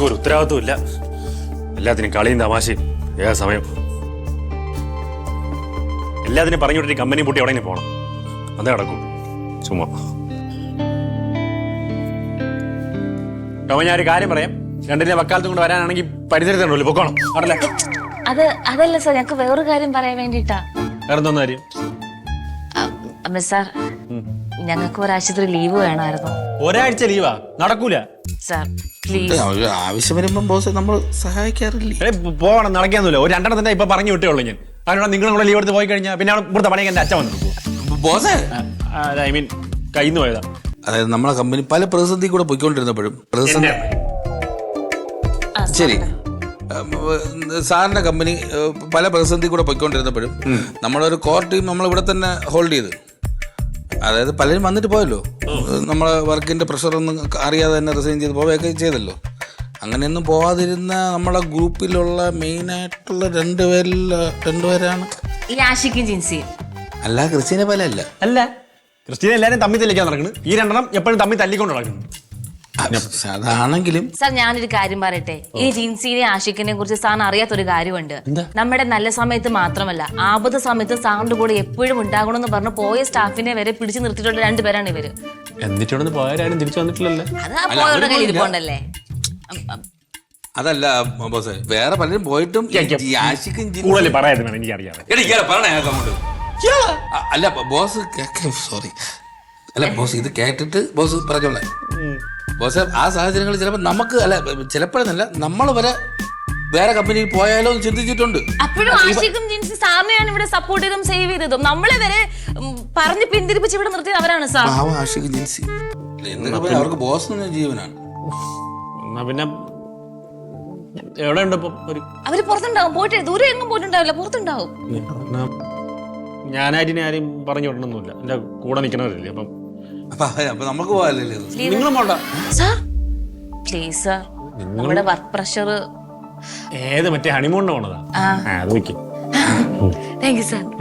ആർക്കും ഒരു ഉത്തരവാദിത്വം ഇല്ല. എല്ലാത്തിനും കളിയും തമാശയും ഏക സമയം. എല്ലാത്തിനും പറഞ്ഞു വിട്ടിട്ട് കമ്പനി പൂട്ടി എവിടെ പോകണം. അതേ നടക്കും. ചുമ്മാ ഞാൻ ഒരു കാര്യം പറയാം. രണ്ടിനെ വക്കാലത്തും കൊണ്ട് വരാനാണെങ്കിൽ പരിസരത്തുണ്ടല്ലോ പൊക്കോണം. ആണല്ലേ? അതല്ല സാർ, ഞങ്ങൾക്ക് വേറൊരു കാര്യം പറയാൻ വേണ്ടിട്ടാ. വേറെന്തോന്ന് കാര്യം? സാർ, ഞങ്ങൾക്ക് ഒരാഴ്ചത്തെ ലീവ് വേണമായിരുന്നു. ഒരാഴ്ച ലീവാ? നടക്കൂല സാർ, പ്ലീസ്. ആവശ്യം വരുമ്പോ ബോസ് നമ്മൾ സഹായിക്കാറില്ലേ? പോകണം, നടക്കാന്നില്ല. ഒരു രണ്ടെണ്ണത്തിന്റെ ഇപ്പൊ പറഞ്ഞു വിട്ടേ ഉള്ളൂ ഞാൻ. അതിനോട് നിങ്ങൾ കൂടെ ലീവ് എടുത്ത് പോയി കഴിഞ്ഞാൽ പിന്നെ ഇവിടുത്തെ പണിയൊക്കെ എന്റെ അച്ഛൻ വന്നു. ബോസേ, ഐ മീൻ കയ്യിൽ നിന്ന് പോയതാ. അതായത് നമ്മളെ കമ്പനി പല പ്രതിസന്ധി കൂടെ പോയിക്കൊണ്ടിരുന്നപ്പോഴും ശരി, സാറിന്റെ കമ്പനി പല പ്രതിസന്ധി കൂടെ പോയിക്കൊണ്ടിരുന്നപ്പോഴും നമ്മളൊരു കോർ ടീം നമ്മളിവിടെ തന്നെ ഹോൾഡ് ചെയ്ത്, അതായത് പലരും വന്നിട്ട് പോയല്ലോ, നമ്മളെ വർക്കിന്റെ പ്രഷറൊന്നും അറിയാതെ തന്നെ റിസൈൻ ചെയ്ത് പോവുകയൊക്കെ ചെയ്തല്ലോ. അങ്ങനെയൊന്നും പോവാതിരുന്ന നമ്മളെ ഗ്രൂപ്പിലുള്ള മെയിനായിട്ടുള്ള രണ്ടുപേരാണ് ഈ ആഷിക്കും ജിൻസിയും. അല്ല, ക്രിസ്റ്റീനെ പോലെ അല്ല. അല്ല, ക്രിസ്റ്റീനെ എല്ലാരും തമ്മിൽ തല്ലിക്കാൻ നടക്കുന്നു. ഈ രണ്ടെണ്ണം എപ്പോഴും തമ്മിൽ തല്ലിക്കൊണ്ട് നടക്കുന്നു. അതാണെങ്കിലും സാർ, ഞാനൊരു കാര്യം പറയട്ടെ. ഈ ജിൻസിനെ ആഷിക്കിനെ കുറിച്ച് സാറിന് അറിയാത്തൊരു കാര്യമുണ്ട്. നമ്മുടെ നല്ല സമയത്ത് മാത്രമല്ല, ആപത്ത് സമയത്ത് സാറിന്റെ കൂടെ എപ്പോഴും ഉണ്ടാകണമെന്ന് പറഞ്ഞ് പോയ സ്റ്റാഫിനെ വരെ പിടിച്ചു നിർത്തിയിട്ടുള്ള രണ്ടുപേരാണ് ഇവര്. എന്നിട്ടൊന്ന് പോയാലും തിരിച്ചു വന്നിട്ടില്ലല്ലേ? അതാ പോയവരുടെ കയ്യിൽ ഇരിപ്പുണ്ടല്ലേ. അതല്ല ബോസേ, വേറെ പലരും പോയിട്ടും പറയായിരുന്നു. എനിക്കറിയാം. അല്ല ബോസ്, സോറി, അല്ല ബോസ്, ഇത് കേട്ടിട്ട് ബോസ് പറഞ്ഞോളെ. ബോസ്, ആ സാഹചര്യങ്ങൾ ചിലപ്പോൾ നമുക്ക് അല്ല, ചിലപ്പോഴെന്നല്ല നമ്മൾ വരെ വേറെ കമ്പനിയിൽ പോയാലോ എന്ന് ചിന്തിച്ചിട്ടുണ്ട്. അപ്പോഴും ആഷിക്കും ജിൻസി സാറിനെയാണ് ഇവിടെ സപ്പോർട്ട് ചെയ്തും സേവ് ചെയ്തതും. നമ്മളെ വരെ പറഞ്ഞ് പിന്തിരിപ്പിച്ച് ഇവിടെ നിർത്തിയത് അവരാണ് സാർ. ആഷിക്കും ജിൻസി അവർക്ക് ബോസ് ജീവനാണ്. എന്നാ പിന്നെ എവിടെ ഉണ്ട് അവര് പുറത്തുണ്ടാവും. പോയിട്ട് ദൂരെ എങ്ങും പോയിട്ടുണ്ടാവില്ല, പുറത്തുണ്ടാവും. ഞാനായിട്ട് ആരെയും പറഞ്ഞു വിടണമെന്നില്ല. എന്റെ കൂടെ നിൽക്കണവരല്ലേ. അപ്പൊ നമുക്ക് പോകാല്ലേ? നിങ്ങളും പോണ്ട സാർ, പ്ലീസ് സാർ. നമ്മുടെ വർക്ക് പ്രഷർ. ഏത് മറ്റേ ഹണിമൂണിന് പോണതാ? അത് വെക്കും. Thank you sir.